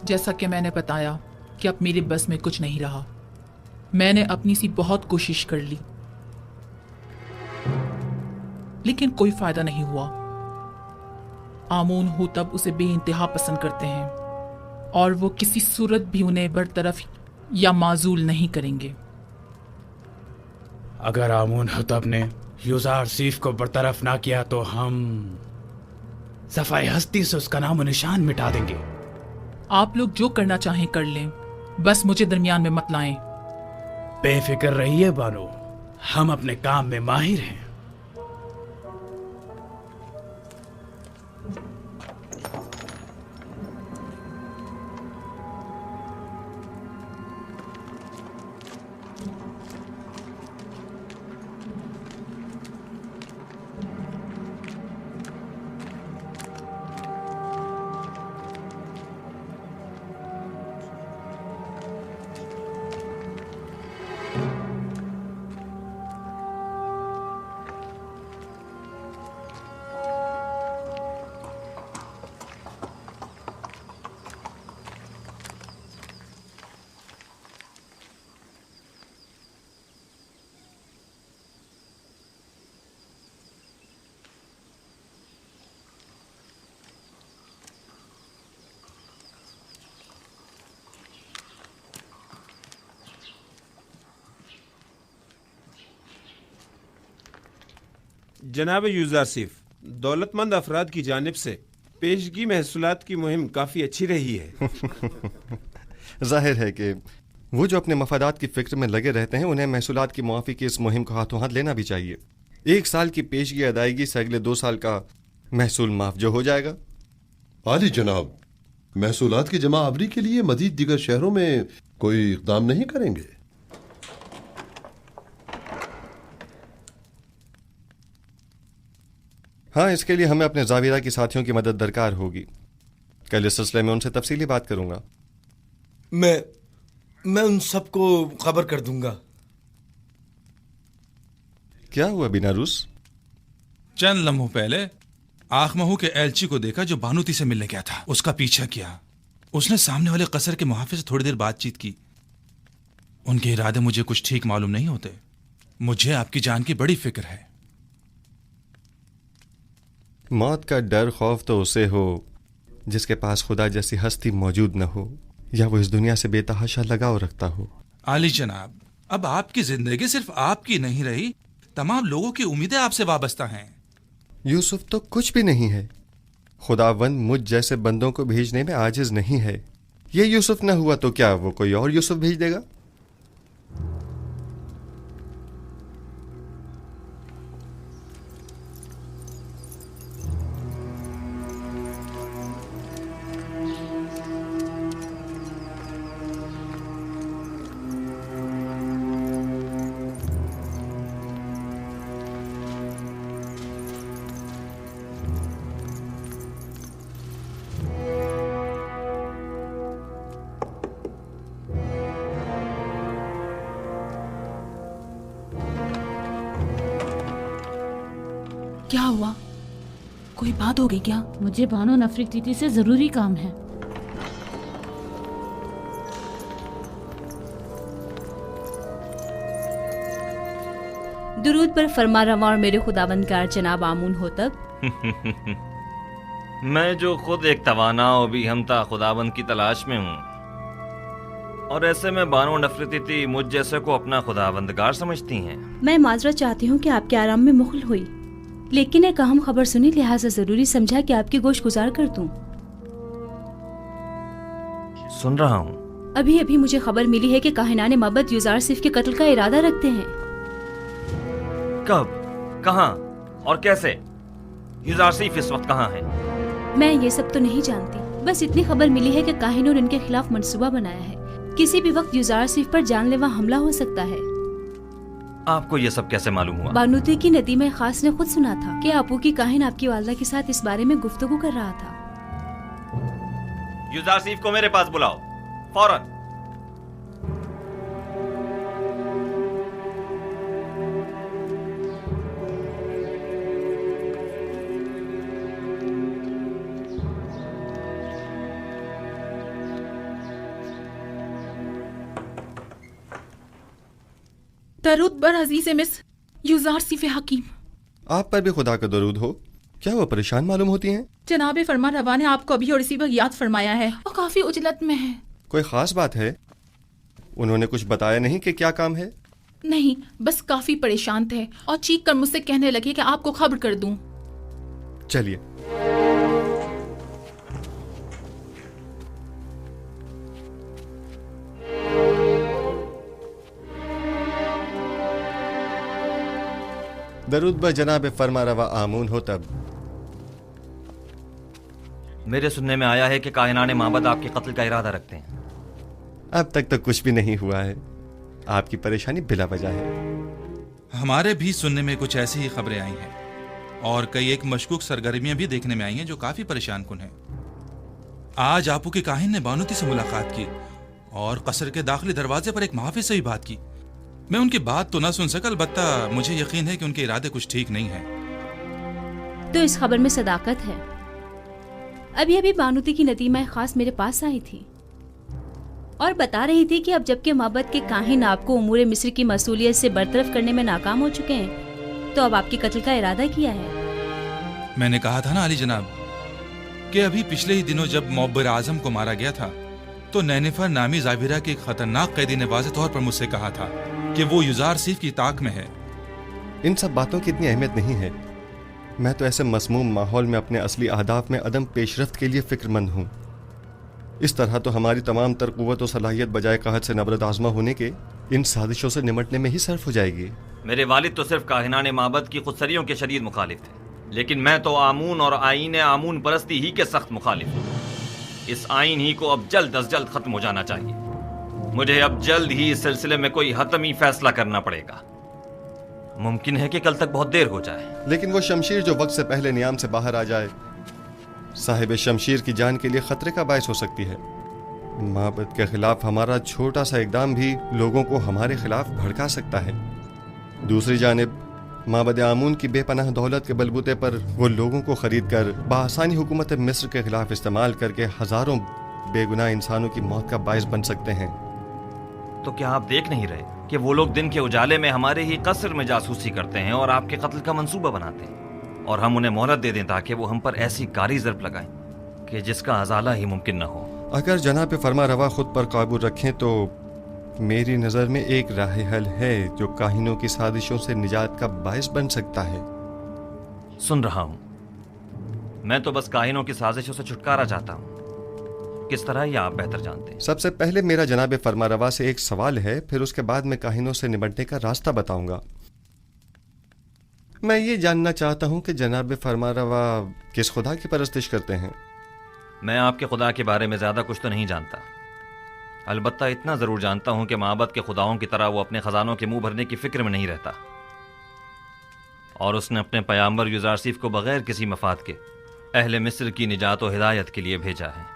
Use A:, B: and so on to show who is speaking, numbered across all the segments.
A: جیسا کہ میں نے بتایا کہ اب میرے بس میں کچھ نہیں رہا. میں نے اپنی سی بہت کوشش کر لی لیکن کوئی فائدہ نہیں ہوا. آمون ہوتب اسے بے انتہا پسند کرتے ہیں اور وہ کسی صورت بھی انہیں برطرف یا معزول نہیں کریں گے.
B: اگر آمون حطب نے یوزارسیف کو برطرف نہ کیا تو ہم صفحہ ہستی سے اس کا نام و نشان مٹا دیں گے.
A: آپ لوگ جو کرنا چاہیں کر لیں، بس مجھے درمیان میں مت لائیں.
B: بے فکر رہیے بانو، ہم اپنے کام میں ماہر ہیں.
C: جناب یوزارسیف، دولت مند افراد کی جانب سے پیشگی محصولات کی مہم کافی اچھی رہی ہے.
D: ظاہر ہے کہ وہ جو اپنے مفادات کی فکر میں لگے رہتے ہیں انہیں محصولات کی معافی کی اس مہم کو ہاتھوں ہاتھ لینا بھی چاہیے. 1 سال کی پیشگی ادائیگی سے اگلے 2 سال کا محصول معاف جو ہو جائے گا.
E: عالی جناب، محصولات کی جمع آوری کے لیے مزید دیگر شہروں میں کوئی اقدام نہیں کریں گے؟
D: ہاں، اس کے لیے ہمیں اپنے زاویہ کی ساتھیوں کی مدد درکار ہوگی. کل اس سلسلے میں ان سے تفصیلی بات کروں گا.
F: میں ان سب کو خبر کر دوں گا.
D: کیا ہوا بیناروس؟
G: چند لمحوں پہلے آخمہو کے ایلچی کو دیکھا جو بانوتی سے ملنے گیا تھا. اس کا پیچھا کیا. اس نے سامنے والے قصر کے محافظ سے تھوڑی دیر بات چیت کی. ان کے ارادے مجھے کچھ ٹھیک معلوم نہیں ہوتے. مجھے آپ کی جان کی بڑی فکر ہے.
D: موت کا ڈر خوف تو اسے ہو جس کے پاس خدا جیسی ہستی موجود نہ ہو یا وہ اس دنیا سے بے تحاشا لگاؤ رکھتا ہو.
G: عالی جناب، اب آپ کی زندگی صرف آپ کی نہیں رہی، تمام لوگوں کی امیدیں آپ سے وابستہ ہیں.
D: یوسف تو کچھ بھی نہیں ہے. خداوند مجھ جیسے بندوں کو بھیجنے میں عاجز نہیں ہے. یہ یوسف نہ ہوا تو کیا وہ کوئی اور یوسف بھیج دے گا؟
H: کیا ہوا؟ کوئی بات ہو گئی کیا؟
I: مجھے بانو نفرتیتی سے ضروری کام ہے.
J: درود پر فرما رواں اور میرے خداوندگار جناب آمون ہوتب.
K: میں جو خود ایک توانا و بھی ہمتا خداوند کی تلاش میں ہوں، اور ایسے میں بانو نفرتیتی مجھ جیسے کو اپنا خداوندگار سمجھتی ہیں.
J: میں معذرت چاہتی ہوں کہ آپ کے آرام میں مخل ہوئی، لیکن ایک اہم خبر سنی لہٰذا ضروری سمجھا کہ آپ کی گوش گزار کر دوں.
K: سن رہا ہوں.
J: ابھی ابھی مجھے خبر ملی ہے کہ کاہنان مابد یوزارسیف کے قتل کا ارادہ رکھتے ہیں.
K: کب، کہاں اور کیسے؟ یوزارسیف اس وقت کہاں ہے؟
J: میں یہ سب تو نہیں جانتی، بس اتنی خبر ملی ہے کہ کاہنوں نے ان کے خلاف منصوبہ بنایا ہے. کسی بھی وقت یوزارسیف پر جان لیوا حملہ ہو سکتا ہے.
K: آپ کو یہ سب کیسے معلوم ہوا؟
J: بانوتی کی ندیمہ خاص نے خود سنا تھا کہ آپو کی کاہن آپ کی والدہ کے ساتھ اس بارے میں گفتگو کر رہا تھا.
K: یوزارسیف کو میرے پاس بلاؤ فوراً.
A: दरूद बर अजीज मिस युजार सिफ हकीम।
D: आप पर भी खुदा का दरूद हो। क्या वो परेशान मालूम होती हैं?
A: जनाब फरमा रवा ने आपको अभी और इसी वक्त याद फरमाया है और काफी उजलत में है।
D: कोई खास बात है? उन्होंने कुछ बताया नहीं कि क्या काम है?
A: नहीं, बस काफी परेशान थे और चीख कर मुझसे कहने लगे कि आपको खबर कर दूं।
D: चलिए। दरूद ब जनाब फरमा रवा आमून हो तब।
K: मेरे सुनने में आया है कि कायनाने माबद आपके कत्ल का इरादा रखते हैं।
D: अब तक तो कुछ भी नहीं हुआ है। आपकी परेशानी बिला वजह है।
G: हमारे भी सुनने में कुछ ऐसी ही खबरें आई हैं और कई एक मशकूक सरगर्मियां भी देखने में आई हैं जो काफी परेशान कुन हैं। आज आपू के काहिन ने बानुती से मुलाकात की और कसर के दाखिली दरवाजे पर एक मुहाफिज से भी बात की। मैं उनकी बात तो ना सुन सका, अलबत्ता मुझे यकीन है कि उनके इरादे कुछ ठीक नहीं हैं।
J: तो इस खबर में सदाकत है। अभी अभी बानुती की नदीमा खास मेरे पास आई थी और बता रही थी कि अब जबकि माबद के काहिन आपको उमूर मिस्र की मसूलियत से बरतरफ करने में नाकाम हो चुके हैं, तो अब आपके कत्ल का इरादा किया है।
G: मैंने कहा था ना अली जनाब कि अभी पिछले ही दिनों जब मुअब्बिर आजम को मारा गया था तो नैनिफर नामी जाबिरा के एक खतरनाक कैदी ने वाज़ेह तौर पर मुझसे कहा था कि वो युजार सिफ की ताक में है।
D: इन सब बातों की इतनी अहमियत नहीं है। मैं तो ऐसे मसमूम माहौल में अपने असली अहदाफ में अदम पेशरफ्त के लिए फिक्रमंद हूँ। इस तरह तो हमारी तमाम तर क़ुव्वत और सलाहियत बजाय कहत से नबरत आज़मा होने के इन साजिशों से निमटने में ही सर्फ हो जाएगी।
K: मेरे वालिद तो सिर्फ काहिनाने माबद की खुदसरियों के शदीद मुखालिफ थे, लेकिन मैं तो आमून और आईन आमून परस्ती ही के सख्त मुखालिफ हूँ। इस आइन ही को अब जल्द अज जल्द खत्म हो जाना चाहिए। मुझे अब जल्द ही इस सिलसिले में कोई हतमी फैसला करना पड़ेगा। मुमकिन है कि कल तक बहुत देर हो जाए,
D: लेकिन वो शमशीर जो वक्त से पहले नियाम से बाहर आ जाए साहिब शमशीर की जान के लिए खतरे का बायस हो सकती है। माबद के खिलाफ हमारा छोटा सा इकदाम भी लोगों को हमारे खिलाफ भड़का सकता है। दूसरी जानिब माबद आमून की बेपनाह दौलत के बलबूते पर वो लोगों को खरीद कर बआसानी हुकूमत मिस्र के खिलाफ इस्तेमाल करके हजारों बेगुनाह इंसानों की मौत का बायस बन सकते हैं।
K: तो क्या आप देख नहीं रहे कि वो लोग दिन के उजाले में हमारे ही कसर में जासूसी करते हैं और आपके कत्ल का मंसूबा बनाते हैं, और हम उन्हें मोहलत दे दें ताकि वो हम पर ऐसी कारी ज़र्ब लगाएं कि जिसका अजाला ही मुमकिन न हो।
D: अगर जनाब फरमा रवा खुद पर काबू रखें तो मेरी नज़र में एक राह हल है जो काहिनों की साजिशों से निजात का बायस बन सकता है।
K: सुन रहा हूं। मैं तो बस काहिनों की साजिशों से छुटकारा चाहता हूं। किस तरह ये आप बेहतर जानते हैं।
D: सबसे पहले मेरा जनाब फरमा रवा से एक सवाल है, फिर उसके बाद मैं काहिनों से निपटने का रास्ता बताऊंगा। मैं ये जानना चाहता हूं कि जनाब फरमा रवा किस खुदा की परस्तिश करते हैं।
K: मैं आपके खुदा के बारे में ज्यादा कुछ तो नहीं जानता, अलबत्ता इतना जरूर जानता हूं कि माबद के खुदाओं की तरह वो अपने खजानों के मुंह भरने की फिक्र में नहीं रहता, और उसने अपने पैगंबर युजार सिफ को बगैर किसी मफाद के अहले मिस्र की निजात और हिदायत के लिए भेजा है।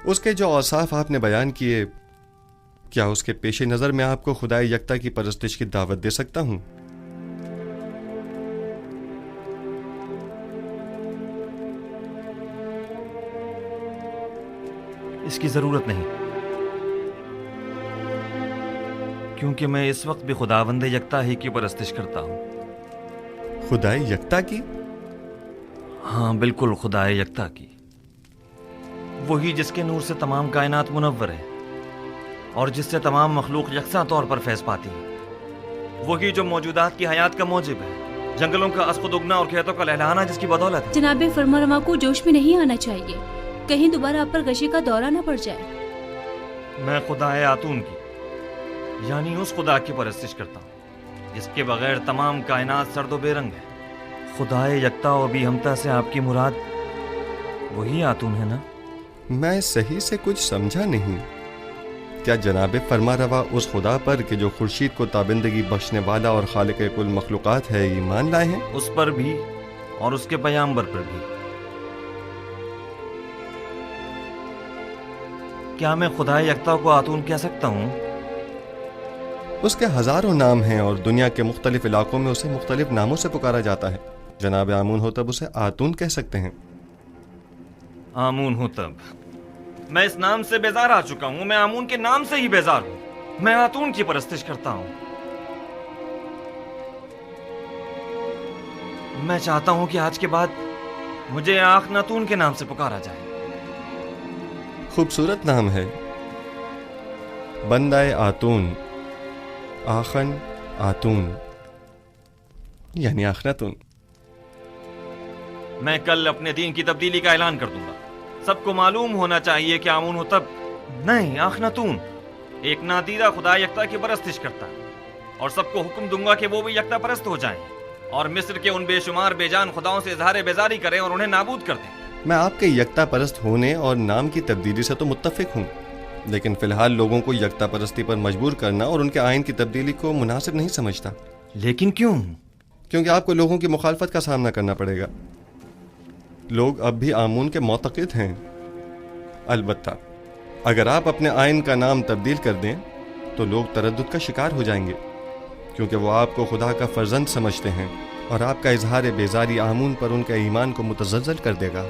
D: उसके जो औसाफ आपने बयान किए, क्या उसके पेश नज़र मैं आपको खुदाए यकता की परस्तिश की दावत दे सकता हूं?
K: इसकी जरूरत नहीं, क्योंकि मैं इस वक्त भी खुदावंद यकता ही की परस्तिश करता हूं।
D: खुदाए यकता की?
K: हाँ बिल्कुल, खुदाए यकता की, वही जिसके नूर से तमाम कायनात मुनव्वर है और जिससे तमाम मखलूक यकसा तौर पर फैज़ पाती है, वही जो मौजूदात की हयात का मौजिब है, जंगलों का अस्कुद उगना और खेतों का लहलहाना जिसकी बदौलत है।
J: जनाब फरमा को जोश में नहीं आना चाहिए, कहीं दोबारा आप पर गशी का दौरा न पड़ जाए।
K: मैं खुदाए आतून की यानी उस खुदा की परस्तिश करता हूँ जिसके बगैर तमाम कायनात सर्दो बेरंग है। खुदाए यकता और भी हमता से आपकी मुराद वही आतून है ना?
D: मैं सही से कुछ समझा नहीं। क्या जनाब फरमा रवा उस खुदा पर कि जो खुर्शीद को ताबिंदगी बख्शने वाला और खालिक कुल मखलूकात है ईमान लाए हैं?
K: उस पर भी और उसके पैगंबर पर भी। क्या मैं खुदा यकता को आतून कह सकता हूँ?
D: उसके हजारों नाम हैं और दुनिया के मुख्तलिफ इलाकों में उसे मुख्तलिफ नामों से पुकारा जाता है। जनाब आमून हो तब उसे आतून कह सकते हैं।
K: आमून हो तब? मैं इस नाम से बेजार आ चुका हूँ। मैं आमून के नाम से ही बेजार हूँ। मैं आतून की परस्तिश करता हूँ। میں چاہتا ہوں کہ آج کے بعد مجھے آخناتون کے نام سے پکارا جائے.
D: خوبصورت نام ہے، بندہ آتون، آخن آتون یعنی آخناتون.
K: میں کل اپنے دین کی تبدیلی کا اعلان کر دوں گا. سب کو معلوم ہونا چاہیے کہ آمون ہوتب نہیں آخناتون ایک نادیدہ خدا یکتا کی پرستش کرتا ہے، اور سب کو حکم دوں گا کہ وہ بھی یکتا پرست ہو جائیں اور مصر کے ان بے شمار بے جان خداؤں سے اظہار بیزاری کریں اور انہیں نابود کر دیں.
D: میں آپ کے یکتا پرست ہونے اور نام کی تبدیلی سے تو متفق ہوں، لیکن فی الحال لوگوں کو یکتا پرستی پر مجبور کرنا اور ان کے آئین کی تبدیلی کو مناسب نہیں سمجھتا.
K: لیکن کیوں؟
D: کیونکہ آپ کو لوگوں کی مخالفت کا سامنا کرنا پڑے گا. لوگ اب بھی آمون کے معتقد ہیں. البتہ اگر آپ اپنے آئین کا نام تبدیل کر دیں تو لوگ تردد کا شکار ہو جائیں گے، کیونکہ وہ آپ کو خدا کا فرزند سمجھتے ہیں، اور آپ کا اظہار بیزاری آمون پر ان کے ایمان کو متزلزل کر دے گا.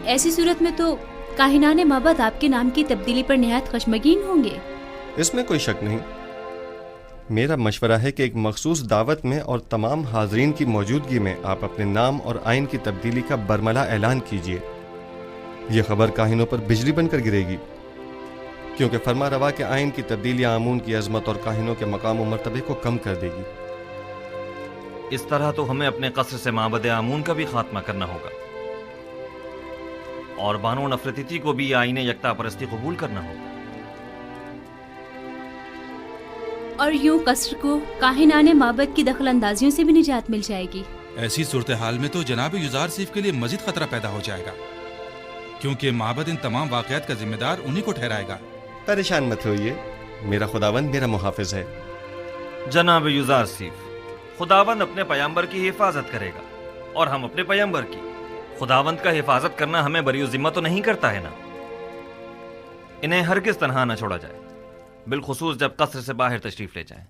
J: ایسی صورت میں تو کاہنان معبد آپ کے نام کی تبدیلی پر نہایت خشمگین ہوں گے.
D: اس میں کوئی شک نہیں. میرا مشورہ ہے کہ ایک مخصوص دعوت میں اور تمام حاضرین کی موجودگی میں آپ اپنے نام اور آئین کی تبدیلی کا برملا اعلان کیجیے. یہ خبر کاہنوں پر بجلی بن کر گرے گی، کیونکہ فرما روا کے آئین کی تبدیلی آمون کی عظمت اور کاہنوں کے مقام و مرتبے کو کم کر دے گی.
K: اس طرح تو ہمیں اپنے قصر سے معبد آمون کا بھی خاتمہ کرنا ہوگا، اور بانو نفرتیتی کو بھی آئین یکتا پرستی قبول کرنا ہوگا.
J: اور یوں قصر کو کاہنان معبد کی دخل اندازیوں سے بھی نجات مل جائے گی.
G: ایسی صورتحال میں تو جناب یوزار سیف کے لیے مزید خطرہ پیدا ہو جائے گا، کیونکہ معبد ان تمام واقعات کا ذمہ دار انہی کو ٹھہرائے گا.
D: پریشان مت ہوئیے، میرا خداوند میرا محافظ ہے.
K: جناب یوزار سیف، خداوند اپنے پیامبر کی حفاظت کرے گا، اور ہم اپنے پیامبر کی. خداوند کا حفاظت کرنا ہمیں بری ذمہ تو نہیں کرتا ہے نا. انہیں ہرگز تنہا نہ چھوڑا جائے، بالخصوص جب قصر سے باہر تشریف لے جائیں.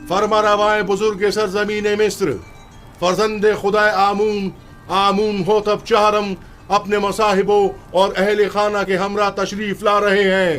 L: فرما روائے بزرگ سرزمین مصر، فرزند خدا آمون ہوتب چہرم اپنے مصاحبوں اور اہل خانہ کے ہمراہ تشریف لا رہے ہیں.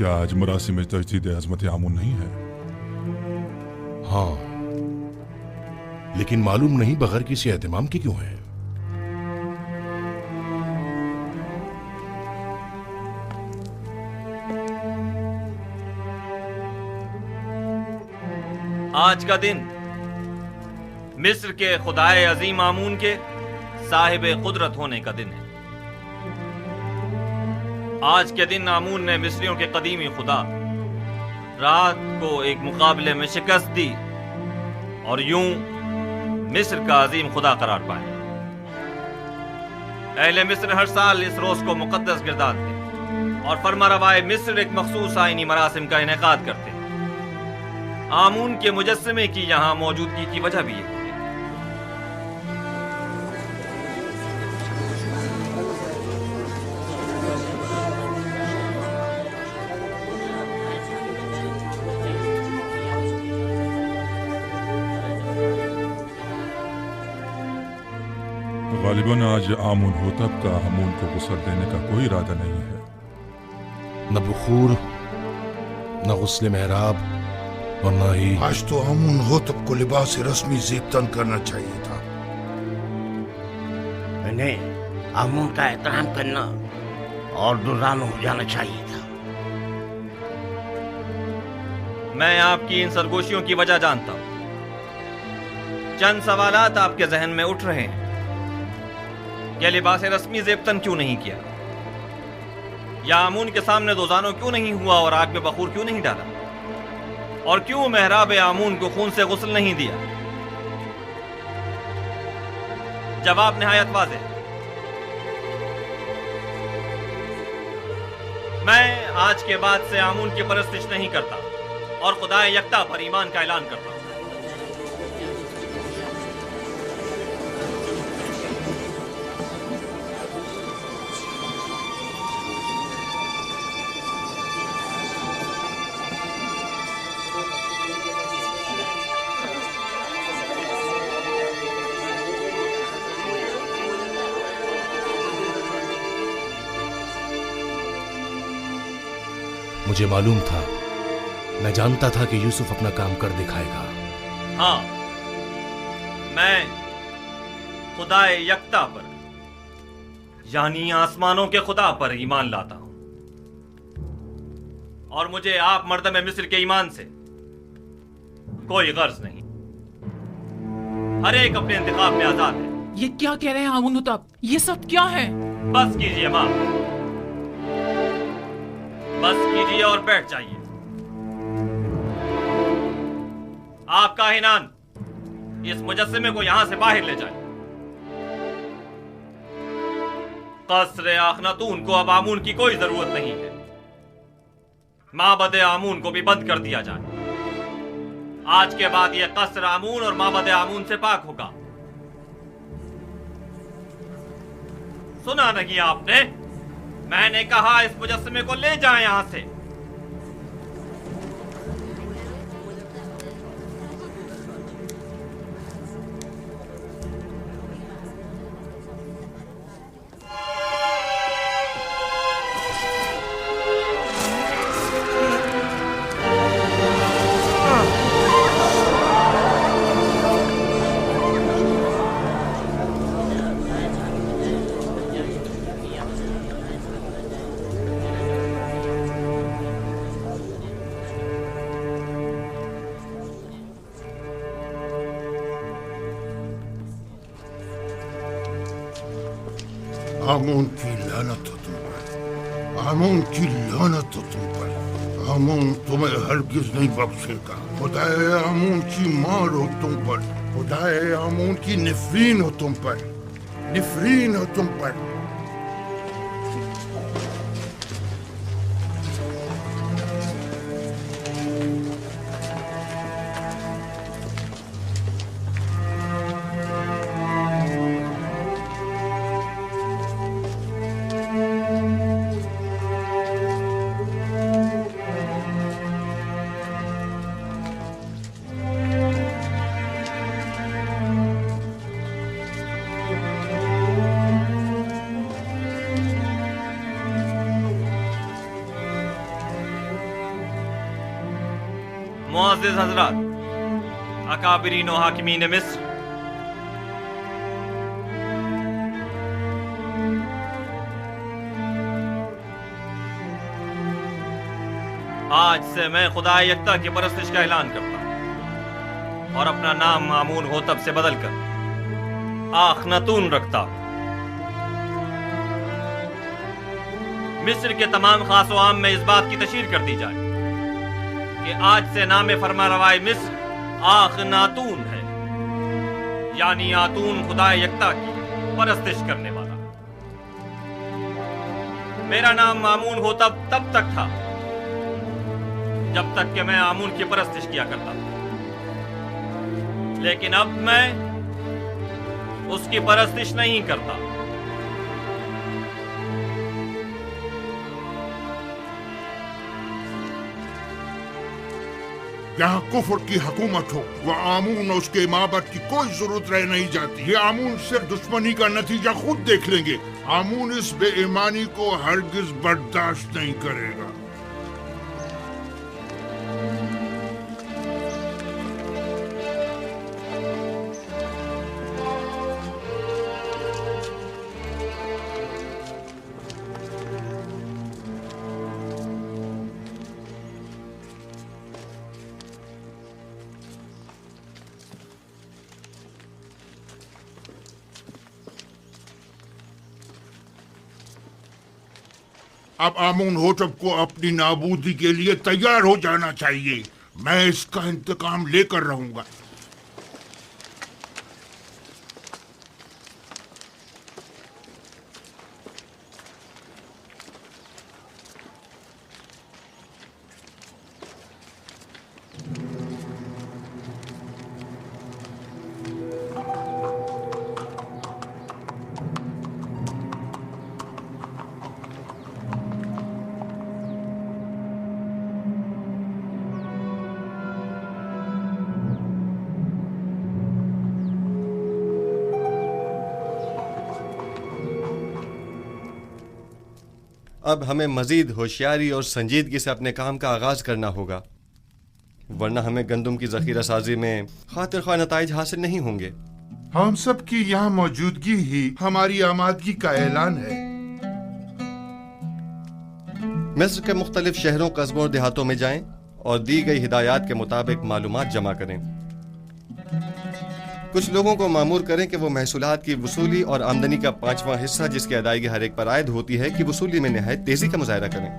L: क्या आज मरासिम तजदीद अजमत आमून नहीं है?
M: हाँ, लेकिन मालूम नहीं बगैर किसी एहतमाम के क्यों है।
K: आज का दिन मिस्र के खुदाए अजीम आमून के साहिब कुदरत होने का दिन है। आज के दिन आमून ने मिस्रियों के कदीमी खुदा रात को एक मुकाबले में शिकस्त दी और यूं मिस्र का अजीम खुदा करार पाया। अहले मिस्र हर साल इस रोज को मुकद्दस गिरदारते और फरमारवाए मिस्र एक मखसूस आईनी मरासिम का इनेकाद करते। आमून के मुजस्समे की यहाँ मौजूदगी की वजह भी है।
L: गालिबन आज आमून होतब का हमून को गुस्ल देने का कोई इरादा नहीं है।
M: न बुखूर, न गुस्ल मेहराब और न ही
N: आज तो आमून होतब को लिबास रस्मी ज़ेबतन करना चाहिए था।
O: इन्हें आमून का एहतराम करना और दुर्रान हो जाना चाहिए था।
K: मैं आपकी इन सरगोशियों की वजह जानता हूं। चंद सवालात आपके जहन में उठ रहे हैं। क्या लिबास रस्मी ज़ेबतन क्यों नहीं किया, या आमून के सामने दोजानो क्यों नहीं हुआ और आग में बखूर क्यों नहीं डाला, और क्यों मेहराब आमून को खून से गुस्ल नहीं दिया? जवाब निहायत वाज़ेह। मैं आज के बाद से आमून की परस्तिश नहीं करता और खुदा यकता पर ईमान का ऐलान करता हूं।
M: मुझे मालूम था, मैं जानता था कि यूसुफ अपना काम कर दिखाएगा।
K: हाँ, मैं खुदाए यकता पर यानी आसमानों के खुदा पर ईमान लाता हूं और मुझे आप मर्दम मिस्र के ईमान से कोई गर्ज नहीं। हर एक अपने इंतखाब में आजाद है।
A: ये क्या कह रहे हैं आमून होतब? ये सब क्या है?
K: बस कीजिए मां, बस कीजिए और बैठ जाइए। आप काहिनान इस मुजस्समे को यहां से बाहर ले जाए। कसरे आखनातून को अब आमून की कोई जरूरत नहीं है। माबद आमून को भी बंद कर दिया जाए। आज के बाद यह कसर आमून और माबद आमून से पाक होगा। सुना नहीं आपने? मैंने कहा इस मुजस्समे को ले जाएं यहां से।
N: आमून की लानत हो तुम पर, आमून की लानत हो तुम पर। आमून तुम्हें हरगिज नहीं बख्शेगा। खुदाए आमून की मार हो तुम पर, खुदाए आमून की निफरीन हो तुम पर, निफरीन हो तुम पर।
K: मुअज़्ज़िज़ हज़रात, अकाबिरीन व हाकिमीन मिस्र, आज से मैं खुदा यकता की परस्तिश का ऐलान करता हूं और अपना नाम आमून होतब से बदलकर आखनातून रखता हूं। मिस्र के तमाम खास व आम में इस बात की तशहीर कर दी जाए कि आज से नाम फरमारवाए मिस्र आखनातून है, यानी आतून खुदा यकता की परस्तिश करने वाला। मेरा नाम मामून होतब तब तक था जब तक कि मैं आमून की परस्तिश किया करता था, लेकिन अब मैं उसकी परस्तिश नहीं करता।
N: यहाँ कुफर की हुकूमत हो, वह आमून और उसके माबद की कोई जरूरत रह नहीं जाती। ये आमून से दुश्मनी का नतीजा खुद देख लेंगे। आमून इस बेईमानी को हरगिज बर्दाश्त नहीं करेगा। अब आमून होतब को अपनी नाबूदी के लिए तैयार हो जाना चाहिए। मैं इसका इंतकाम लेकर रहूंगा।
D: अब हमें मजीद होशियारी और संजीदगी से अपने काम का आगाज करना होगा, वरना हमें गंदम की जखीरा साजी में खातिर ख्वाह नताइज हासिल नहीं होंगे।
N: हम सब की यहाँ मौजूदगी ही हमारी आमादगी का ऐलान है।
D: मिस्र के मुख्तलिफ शहरों, कस्बों और देहातों में जाएं और दी गई हिदायत के मुताबिक मालूमात जमा करें। कुछ लोगों को मामूर करें कि वो महसूलात की वसूली और आमदनी का 5वां हिस्सा, जिसकी अदायगी हर एक पर आयद होती है, कि वसूली में निहायत तेजी का मुजाहरा करें।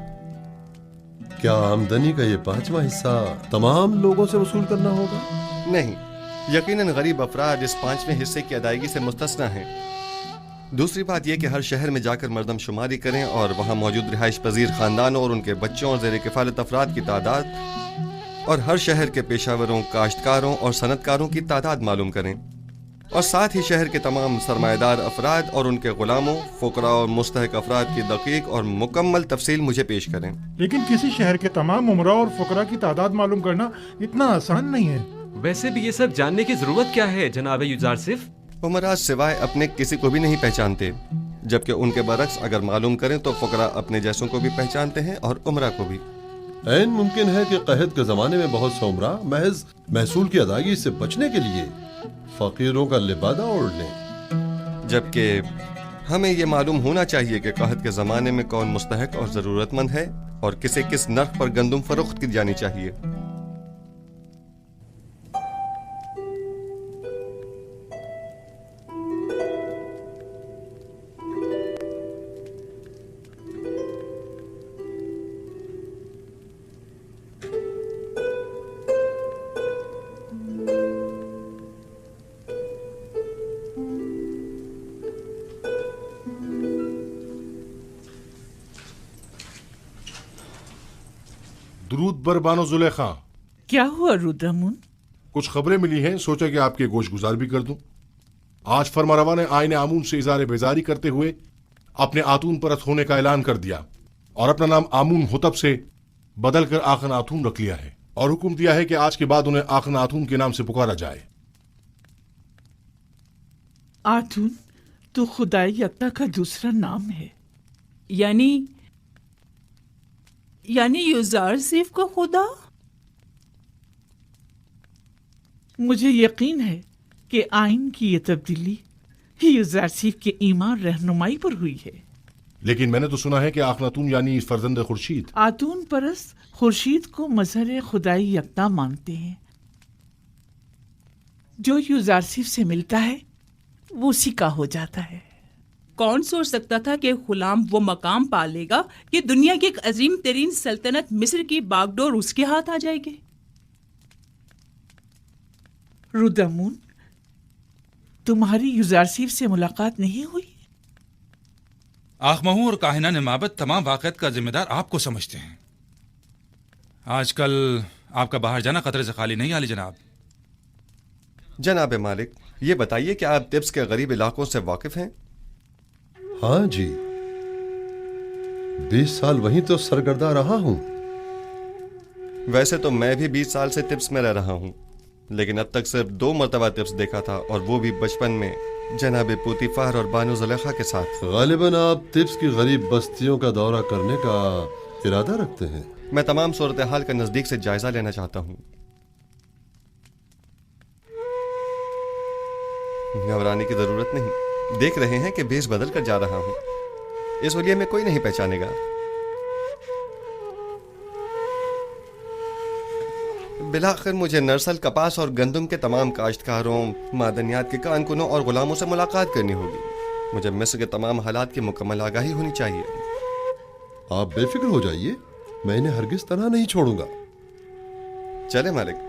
E: क्या आमदनी का ये 5वां हिस्सा तमाम लोगों से वसूल करना होगा?
D: नहीं, यकीनन गरीब अफराद इस 5वें हिस्से की अदायगी से मुस्तस्ना हैं। दूसरी बात यह कि हर शहर में जाकर मर्दम शुमारी करें और वहाँ मौजूद रिहाइश पजीर खानदानों और उनके बच्चों और ज़ेर किफ़ालत अफराद की तादाद और हर शहर के पेशावरों, काश्तकारों और सनतकारों की तादाद मालूम करें, और साथ ही शहर के तमाम सरमाएदार अफराद और उनके गुलामों, फुकरा और मुस्तहक अफराद की दकीक और मुकम्मल तफसील मुझे पेश करें।
P: लेकिन किसी शहर के तमाम उमरा और फुकरा की तादाद मालूम करना इतना आसान नहीं है।
Q: वैसे भी ये सब जानने की जरूरत क्या है जनाब युजारसिफ?
D: उमरा सिवाय अपने किसी को भी नहीं पहचानते, जबकि उनके बरक्स अगर मालूम करें तो फुकरा अपने जैसों को भी पहचानते हैं और उमरा को भी।
E: ऐन मुमकिन है कि कहत के जमाने में बहुत से उमरा महज महसूल की अदायगी से बचने के लिए फकीरों का लिबादा ओढ़ लें,
D: जबकि हमें ये मालूम होना चाहिए कि कहत के ज़माने में कौन मुस्तहक और ज़रूरतमंद है और किसे किस नर्ख पर गंदम फरोख्त की जानी चाहिए।
L: दुरूद बर बानो जुलेखा।
R: क्या हुआ रुद्रमुन?
L: कुछ खबरें मिली हैं, सोचा कि आपके गोश गुजार भी कर दूं। आज फरमारवा ने आईने आमून से इज़ारे बेजारी करते हुए अपने आतून परत होने का ऐलान कर दिया और अपना नाम आमून होतब से बदल कर आखन आतून रख लिया है और हुक्म दिया है कि आज के बाद उन्हें आखन आतून के नाम से पुकारा जाए।
R: आतून तो खुदाई यक्ता का दूसरा नाम है, यानी युजारसिफ का खुदा? मुझे यकीन है कि आइन की ये तब्दीली यूजारसीफ के ईमान रहनुमाई पर हुई है।
N: लेकिन मैंने तो सुना है कि आखनातून यानी फर्जंद खुर्शीद
R: आतून परस्त खुर्शीद को मजहर खुदाई यकता मानते हैं। जो यूजारसीफ से मिलता है वो उसी का हो जाता है।
A: कौन सोच सकता था कि गुलाम वो मकाम पा लेगा कि दुनिया की एक अजीम तरीन सल्तनत मिस्र की बागडोर उसके हाथ आ जाएगी।
R: रुदमून, तुम्हारी यूजारसीफ से मुलाकात नहीं हुई?
G: आखमहू और काहिनान माबद तमाम वाक़यात का जिम्मेदार आपको समझते हैं। आजकल आपका बाहर जाना खतरे से खाली नहीं, आली जनाब।
D: जनाब मालिक, ये बताइए कि आप तिब्स के गरीब इलाकों से वाकिफ हैं?
E: हाँ जी, 20 साल वहीं तो सरगर्दा रहा हूं।
D: वैसे तो मैं भी 20 साल से तिब्स में रह रहा हूं, लेकिन अब तक सिर्फ 2 मरतबा तिब्स देखा था, और वो भी बचपन में जनाब पुतीफार और बानो ज़ुलेखा के साथ।
E: गालिबन आप तिब्स की गरीब बस्तियों का दौरा करने का इरादा रखते हैं?
D: मैं तमाम सूरत हाल का नजदीक से जायजा लेना चाहता हूँ। घबराने की जरूरत नहीं, देख रहे हैं कि भेष बदल कर जा रहा हूँ, इस वजह में कोई नहीं पहचानेगा। बिलाखिर मुझे नरसल, कपास और गंदम के तमाम काश्तकारों, मादनियात के कारकुनों और गुलामों से मुलाकात करनी होगी। मुझे मिस्र के तमाम हालात की मुकम्मल आगाही होनी चाहिए।
E: आप बेफिक्र हो जाइए, मैं इन्हें हरगिज तनहा नहीं छोड़ूंगा।
D: चले मालिक।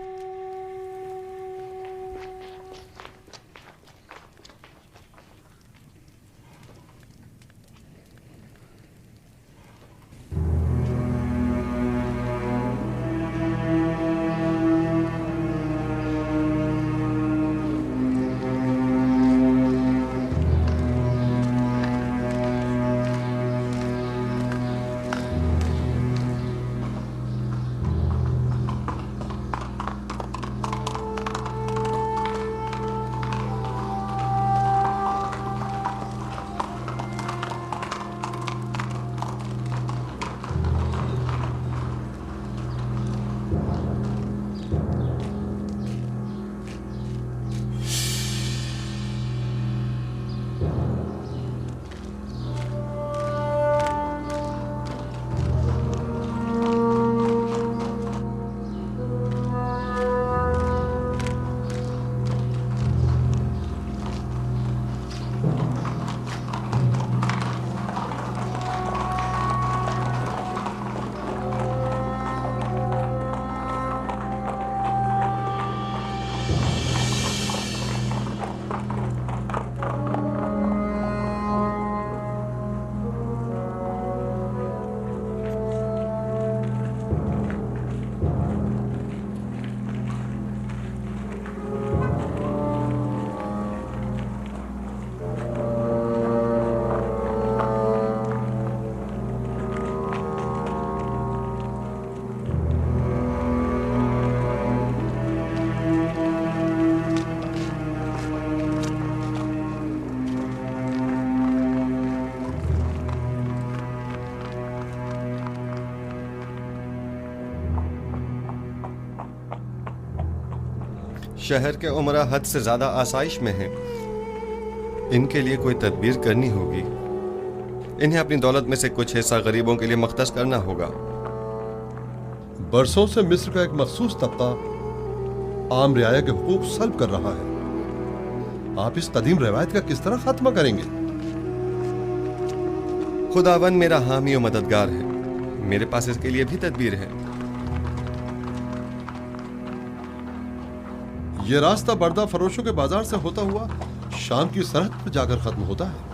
D: शहर के उमरा हद से ज्यादा आसाइश में हैं। इनके लिए कोई तदबीर करनी होगी। इन्हें अपनी दौलत में से कुछ हिस्सा गरीबों के लिए मख्तस करना होगा।
E: बरसों से मिस्र का एक मखसूस तबका आम रियाया के हुकूक सल्ब कर रहा है। आप इस कदीम रवायत का किस तरह खात्मा करेंगे?
D: खुदावन मेरा हामी और मददगार है, मेरे पास इसके लिए भी तदबीर है।
E: ये रास्ता बर्दा फरोशों के बाजार से होता हुआ शाम की सरहद पर जाकर खत्म होता है।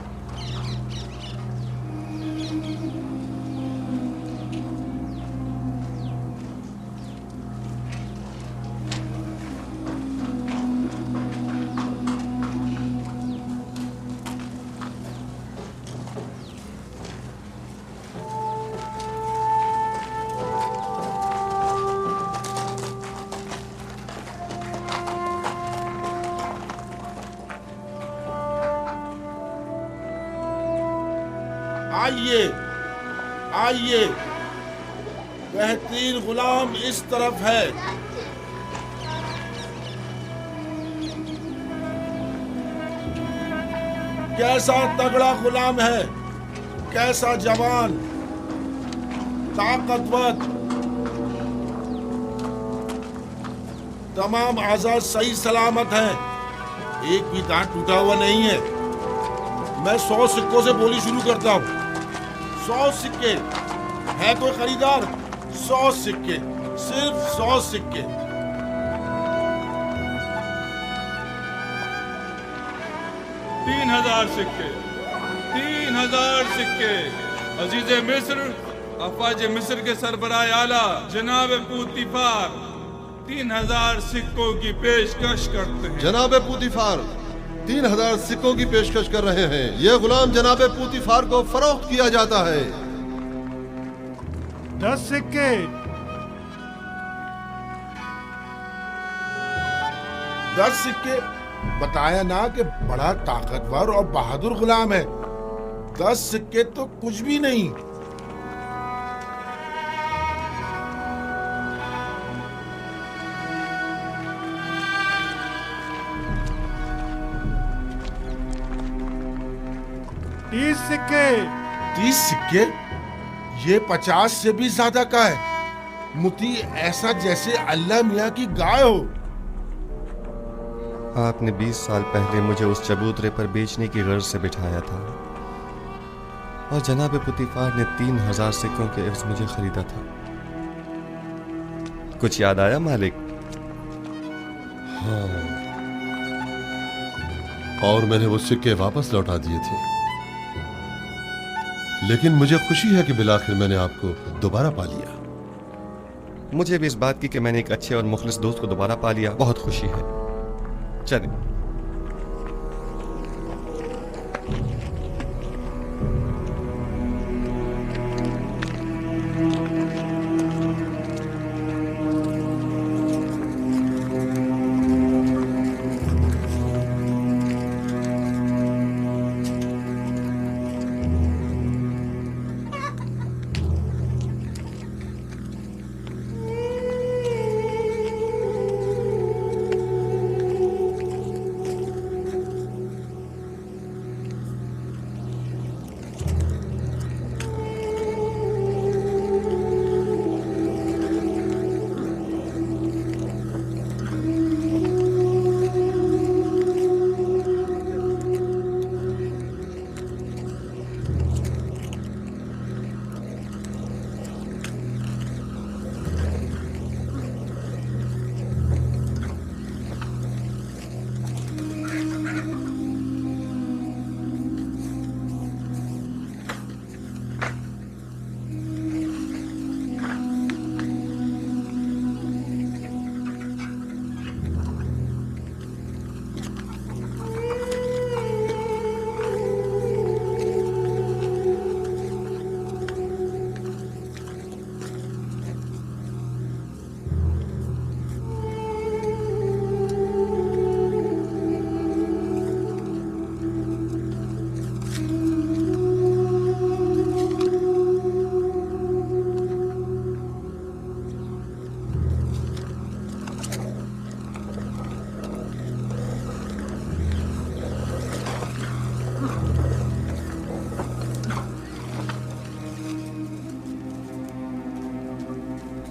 L: आइए आइए, बेहतरीन गुलाम इस तरफ है। कैसा तगड़ा गुलाम है, कैसा जवान, ताकतवर, तमाम आजाद सही सलामत हैं, एक भी दांत टूटा हुआ नहीं है। मैं 100 सिक्कों से बोली शुरू करता हूँ। 100 सिक्के, है कोई खरीदार? 100 सिक्के, सिर्फ 100 सिक्के।
G: तीन 3000 सिक्के, 3000 सिक्के। अजीज मिस्र, अफवाज मिस्र के सरबराह आला जनाब पूतीफार 3000 सिक्कों की पेशकश करते हैं।
E: जनाब पूतीफार 3000 सिक्कों की पेशकश कर रहे हैं। यह गुलाम जनाब पूतीफार को फरोख्त किया जाता है।
P: 10 सिक्के,
L: 10 सिक्के। बताया ना कि बड़ा ताकतवर और बहादुर गुलाम है। 10 सिक्के तो कुछ भी नहीं।
P: तीस सिक्के।
L: 30 सिक्के? ये 50 से भी ज्यादा का है। मुती ऐसा जैसे अल्लाह मियाँ की गाय हो।
D: आपने 20 साल पहले मुझे उस चबूतरे पर बेचने की गर्ज से बिठाया था और जनाब पुतीफार ने 3000 सिक्कों के एवज मुझे खरीदा था। कुछ याद आया मालिक?
E: हाँ, और मैंने वो सिक्के वापस लौटा दिए थे। लेकिन मुझे खुशी है कि बिलाखिर मैंने आपको दोबारा पा लिया।
D: मुझे भी इस बात की कि मैंने एक अच्छे और मुखलिस दोस्त को दोबारा पा लिया बहुत खुशी है। चलें।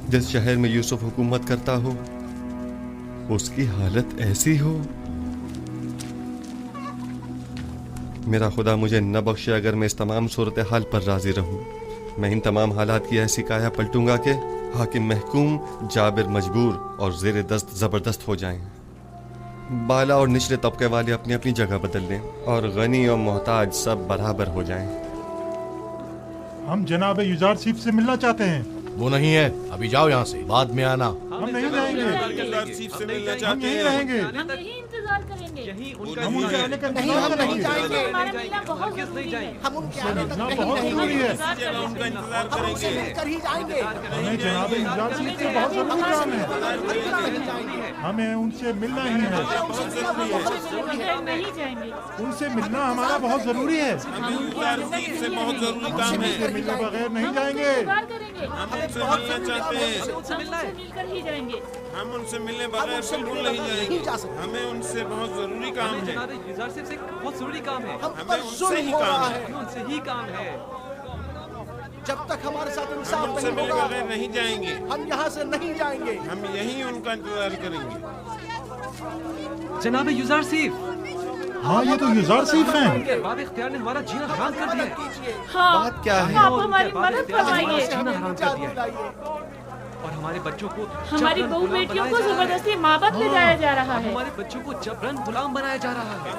D: जिस शहर में यूसुफ हुकूमत करता हो उसकी हालत ऐसी हो। मेरा खुदा मुझे न बख्शे अगर मैं इस तमाम सूरत हाल पर राजी रहूं। मैं इन तमाम हालात की ऐसी काया पलटूंगा कि हाकिम महकूम, जाबिर मजबूर और जेर दस्त जबरदस्त हो जाएं। बाला और निचले तबके वाले अपनी अपनी जगह बदल लें और गनी और मोहताज सब बराबर हो जाएं।
P: हम जनाब युजार सीफ से मिलना चाहते हैं।
M: वो नहीं है, अभी जाओ यहाँ से, बाद में आना।
P: हम नहीं रहेंगे, हम यहीं रहेंगे,
I: हम यहीं इंतजार करेंगे।
P: हम उनके आने का इंतजार करेंगे।
I: हमारा मिलना बहुत जरूरी है।
P: हम उनके आने का बहुत जरूरी है। हमें जनाब युजार सीफ से बहुत जरूरी काम है। हमें उनसे मिलना ही है।
I: नहीं जाएंगे।
P: उनसे मिलना हमारा बहुत जरूरी है।
C: काम है।
P: उनसे मिलने बगैर नहीं जाएंगे।
C: उनसे मिलना चाहते हैं।
I: हम उनसे मिलकर ही जाएंगे।
C: हम उनसे मिलने बगैर बिल्कुल नहीं जाएंगे। हमें उनसे से बहुत जरूरी काम है।
Q: जनाब युजार साहब से बहुत जरूरी काम है।
C: हमें उनसे ही काम है।
Q: हमें उनसे ही काम है।
S: जब तक हमारे साथ
C: हम
S: इंसाफ
C: उनसे
S: नहीं
C: मिले
S: होगा
C: बगैर नहीं जाएंगे।
S: हम यहाँ से नहीं जाएंगे।
C: हम यहीं उनका इंतजार करेंगे।
Q: जनाब युजार साहब,
P: हाँ ये तो युजार सीफ हैं।
Q: उनके अरबाब इख्तियार ने हमारा जीना हराम कर दिया है।
I: हाँ,
D: बात क्या है?
I: आप हमारी मदद फरमाइए।
Q: जीना हराम कर दिया है और हमारे बच्चों को
I: हमारी
Q: जबरन
I: बहू
Q: गुलाम
I: बेटियों
Q: बनाया
I: को
Q: जा रहा है।
I: जबरदस्ती माबद ले जाया जा रहा है।
Q: हमारे बच्चों को जबरन गुलाम बनाया जा रहा है।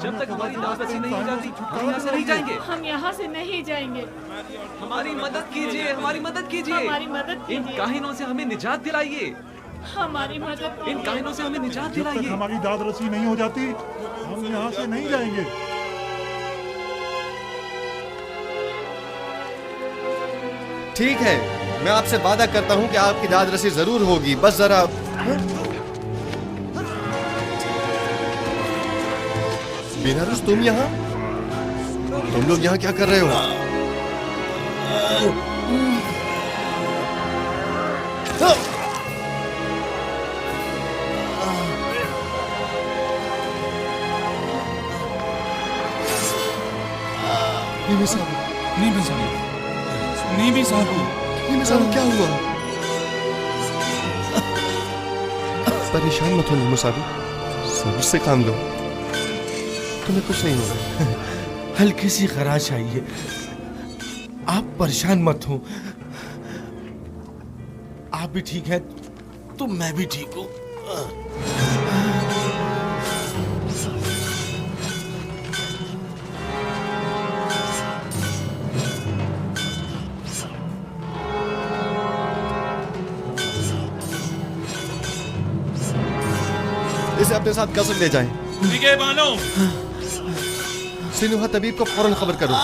Q: जब तक हमारी दावत नहीं हो जाती हम यहाँ से नहीं जाएंगे।
I: हम यहाँ से नहीं जाएंगे।
Q: हमारी मदद कीजिए, हमारी मदद कीजिए।
I: हमारी मदद
Q: इन
I: कीजिए।
Q: काहिनों से हमें निजात दिलाइए।
I: हमारी मदद
Q: इन काहिनों से हमें निजात
P: जब तक
Q: दिलाइए।
P: हमारी दाद रसी नहीं हो जाती हम यहाँ से नहीं जाएंगे।
D: ठीक है, मैं आपसे वादा करता हूँ कि आपकी दाद रसी जरूर होगी, बस जरा बेनारुस तुम यहाँ लोग यहाँ क्या कर रहे हो? नीमी साहब क्या हुआ? परेशान मत हो नीमी साहब, सब्र से काम लो, तुम्हें कुछ नहीं होगा।
F: हल्की सी खराश आई है, आप परेशान मत हो। आप भी ठीक है तो मैं भी ठीक हूँ।
D: इसे अपने साथ कसम ले जाएं।
G: ठीक है बानो।
D: सिनुहा तबीब को फौरन खबर करो।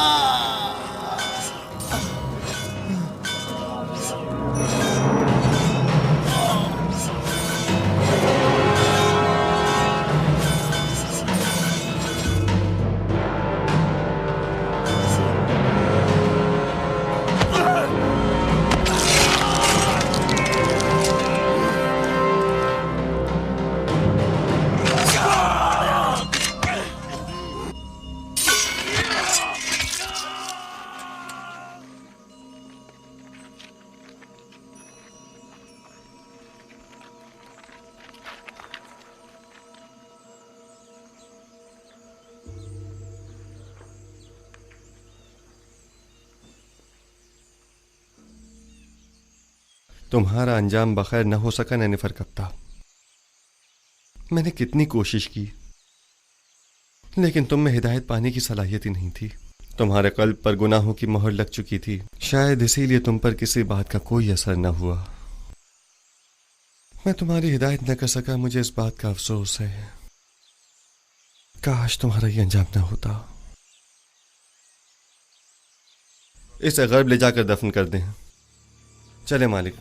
D: तुम्हारा अंजाम बखैर न हो सका नैनिफर कप्ता। मैंने कितनी कोशिश की लेकिन तुम में हिदायत पाने की सलाहियत ही नहीं थी। तुम्हारे कल्ब पर गुनाहों की मोहर लग चुकी थी, शायद इसीलिए तुम पर किसी बात का कोई असर न हुआ। मैं तुम्हारी हिदायत न कर सका, मुझे इस बात का अफसोस है। काश तुम्हारा ये अंजाम न होता। इसे गर्ब ले जाकर दफन कर दें। चले मालिक।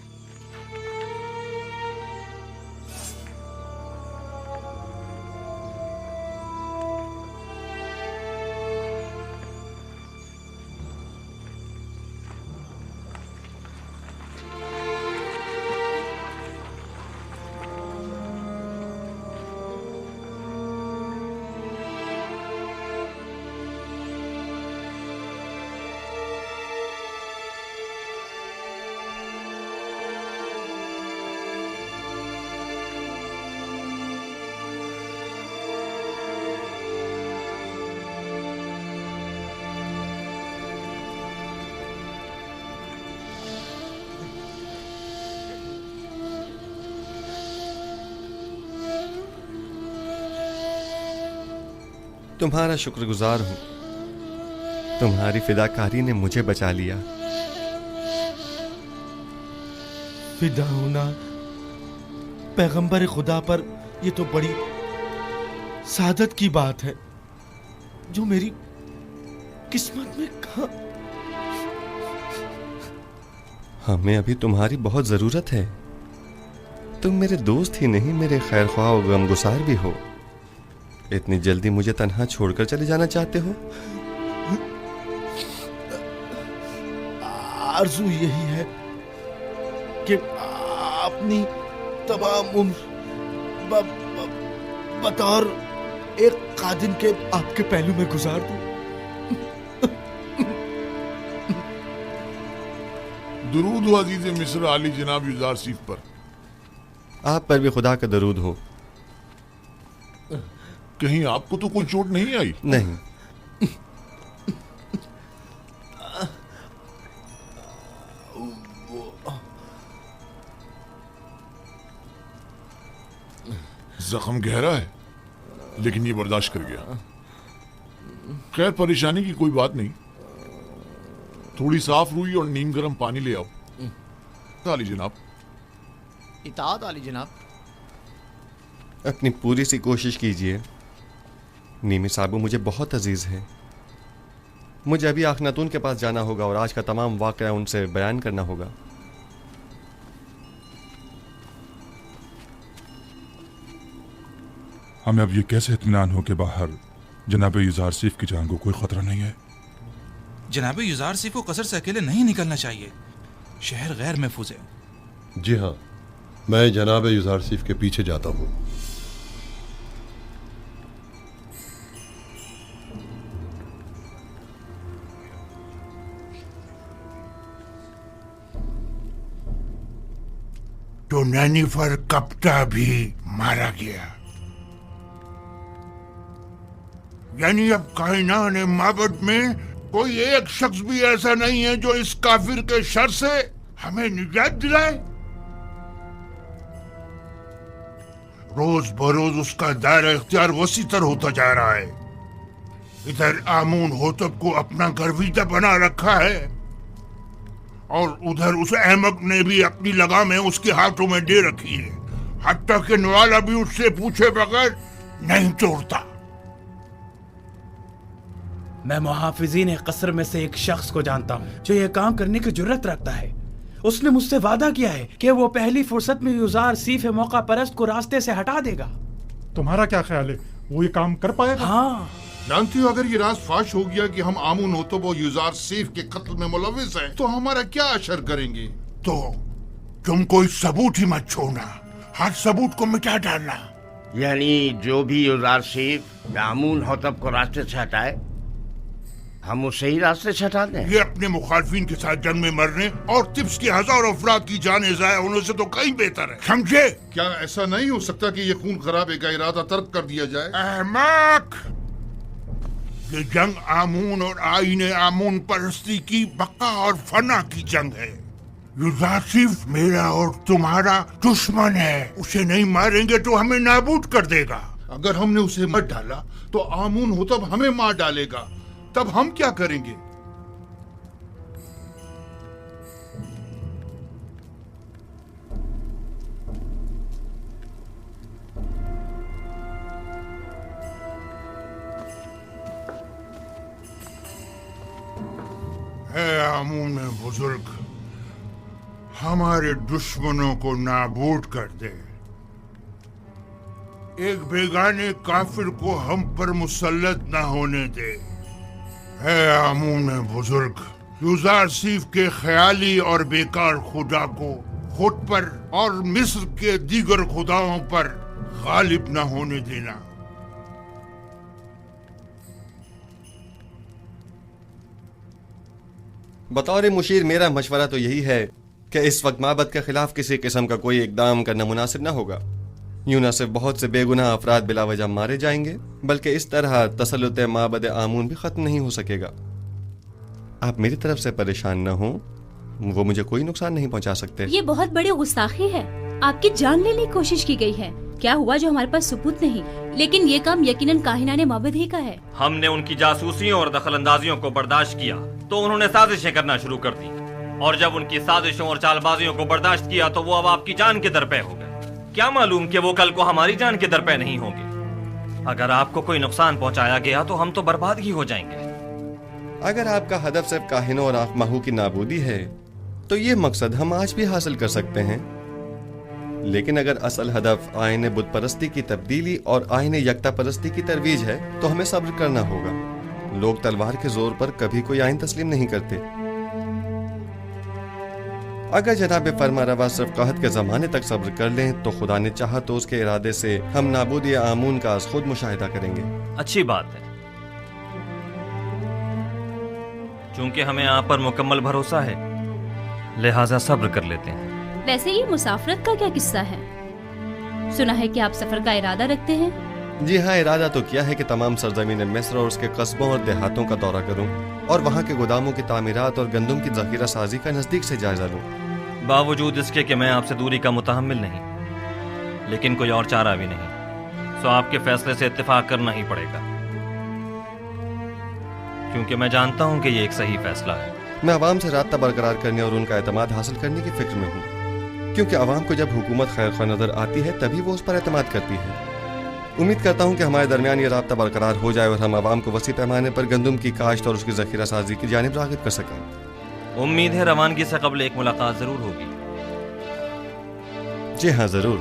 D: तुम्हारा शुक्रगुजार हूं, तुम्हारी फिदाकारी ने मुझे बचा लिया।
F: फिदा होना पैगंबर खुदा पर, ये तो बड़ी सादत की बात है जो मेरी किस्मत में कहा।
D: हमें अभी तुम्हारी बहुत जरूरत है। तुम मेरे दोस्त ही नहीं, मेरे खैर ख्वाह और गमगुसार भी हो। इतनी जल्दी मुझे तन्हा छोड़कर चले जाना चाहते हो?
F: आरज़ू यही है कि अपनी तमाम उम्र बतौर एक कादिम के आपके पहलू में गुजार दूं।
N: दुरूद हो अजीज मिस्र आली जनाब युजार सीफ पर।
D: आप पर भी खुदा का दरूद हो।
N: कहीं आपको तो कोई चोट नहीं आई?
D: नहीं।
N: जख्म गहरा है, लेकिन ये बर्दाश्त कर गया। खैर, परेशानी की कोई बात नहीं। थोड़ी साफ रुई और नीम गर्म पानी ले आओ। आली जनाब।
S: इताअत आली जनाब।
D: अपनी पूरी सी कोशिश कीजिए। नीमी साहब मुझे बहुत अजीज है। मुझे अभी आखनातून के पास जाना होगा और आज का तमाम वाक़या उनसे बयान करना होगा।
P: हमें अब ये कैसे इत्मीनान हो कि बाहर जनाब युजार सीफ की जान को कोई खतरा नहीं है?
G: जनाब युजार सीफ को कसर से अकेले नहीं निकलना चाहिए। शहर गैर महफूज है।
E: जी हाँ, मैं जनाब युजार सीफ के पीछे जाता हूँ।
N: तो नैनीफर कप्ता भी मारा गया। यानी अब कायनात माबद में कोई एक शख्स भी ऐसा नहीं है जो इस काफिर के शर से हमें निजात दिलाए। रोज बरोज उसका दायरा इख्तियार वसी तर होता जा रहा है। इधर आमून होतब को अपना गर्विदा बना रखा है और उधर उस अहमक ने भी अपनी लगामें उसके हाथों में दे रखी है। हत्ता कि नवाला भी उससे पूछे बगैर नहीं तोड़ता।
B: मैं मुहाफिजीन कसर में से एक शख्स को जानता हूँ जो यह काम करने की जुर्रत रखता है। उसने मुझसे वादा किया है कि वो पहली फुर्सत में युजार सीफ मौका परस्त को रास्ते से हटा देगा।
P: तुम्हारा क्या ख्याल है, वो ये काम कर पाएगा?
N: हाँ। जानती हो, अगर ये राज फाश हो गया कि हम आमून होतब और युजार सीफ के कत्ल में मुलविस हैं, तो हमारा क्या असर करेंगे? तो तुम कोई सबूत ही मत छोड़ना, हर सबूत को मिटा डालना।
O: यानी जो भी युजार सीफ आमून होतब को रास्ते से हटाए, हम उसे ही रास्ते से हटा दें।
N: ये अपने मुखालफिन के साथ जंग में मरने और तिब्स के हजारों अफराद की जानें ज़ाया होने से तो कहीं बेहतर है, समझे? क्या ऐसा नहीं हो सकता कि ये खून खराबे का इरादा तर्क कर दिया जाए? अहमक! ये जंग आमून और आईने आमून परस्ती की बका और फना की जंग है। युजार सीफ मेरा और तुम्हारा दुश्मन है। उसे नहीं मारेंगे तो हमें नाबूद कर देगा। अगर हमने उसे मत डाला तो आमून होतब हमें मार डालेगा। तब हम क्या करेंगे? है आमून बुजुर्ग, हमारे दुश्मनों को नाबूद कर दे। एक बेगाने काफिर को हम पर मुसल्लत न होने दे। है आमून बुजुर्ग, युजार सीफ के ख्याली और बेकार खुदा को खुद पर और मिस्र के दीगर खुदाओं पर गालिब न होने देना।
D: बतौर मुशीर मेरा मशवरा तो यही है कि इस वक्त माबद के खिलाफ किसी किस्म का कोई इकदाम करना मुनासिब न होगा। यूं न सिर्फ बहुत से बेगुनाह अफराद बिला वजह मारे जाएंगे, बल्कि इस तरह तसल्लुत माबद आमून भी खत्म नहीं हो सकेगा। आप मेरी तरफ से परेशान न हो, वो मुझे कोई नुकसान नहीं पहुंचा सकते।
J: ये बहुत बड़ी गुस्ताखी है। आपकी जान लेने की कोशिश की गई है। क्या हुआ जो हमारे पास सबूत नहीं, लेकिन ये काम यकीनन काहिनाने माबद ही का है।
K: हमने उनकी जासूसियों और दखलंदाजियों को बर्दाश्त किया तो उन्होंने साजिशें करना शुरू कर दी, और जब उनकी साजिशों और चालबाजियों को बर्दाश्त किया तो वो अब आपकी जान के दरपे हो गए। क्या मालूम कि वो कल को हमारी जान के दरपे नहीं होंगे। अगर आपको कोई नुकसान पहुंचाया गया तो हम तो बर्बाद ही हो जाएंगे।
D: अगर आपका हदफ सिर्फ काहिनों और आखमाहू की नाबूदी है तो ये मकसद हम आज भी हासिल कर सकते हैं। लेकिन अगर असल हदफ आईने बुत परस्ती की तब्दीली और आईने यकता परस्ती की तरवीज है तो हमें सब्र करना होगा। लोग तलवार के जोर पर कभी कोई आइन तस्लीम नहीं करते। اگر جناب فرما روا صرف قحط کے زمانے تک صبر کر لیں تو خدا نے چاہا تو اس کے ارادے سے ہم نابودی آمون کا از خود مشاہدہ کریں گے۔
K: اچھی بات ہے، چونکہ ہمیں آپ پر مکمل بھروسہ ہے، لہٰذا صبر کر لیتے ہیں۔
J: ویسے یہ مسافرت کا کیا قصہ ہے؟ سنا ہے کہ آپ سفر کا ارادہ رکھتے ہیں؟
D: جی ہاں، ارادہ تو کیا ہے کہ تمام سرزمین مصر اور اس کے قصبوں اور دیہاتوں کا دورہ کروں اور وہاں کے گوداموں کی تعمیرات اور گندم کی ذخیرہ سازی کا نزدیک سے جائزہ لوں۔
K: باوجود اس کے کہ میں آپ سے دوری کا متحمل نہیں، لیکن کوئی اور چارہ بھی نہیں، سو آپ کے فیصلے سے اتفاق کرنا ہی پڑے گا، کیونکہ میں جانتا ہوں کہ یہ ایک صحیح فیصلہ ہے۔
D: میں عوام سے رابطہ برقرار کرنے اور ان کا اعتماد حاصل کرنے کی فکر میں ہوں، کیونکہ عوام کو جب حکومت خیر خواہ نظر آتی ہے تبھی وہ اس پر اعتماد کرتی ہے۔ امید کرتا ہوں کہ ہمارے درمیان یہ رابطہ برقرار ہو جائے اور ہم عوام کو وسیع پیمانے پر گندم کی کاشت اور اس کی ذخیرہ سازی کی جانب راغب کر سکیں۔
K: امید ہے روانگی سے قبل ایک ملاقات ضرور ہوگی۔
D: جی ہاں، ضرور۔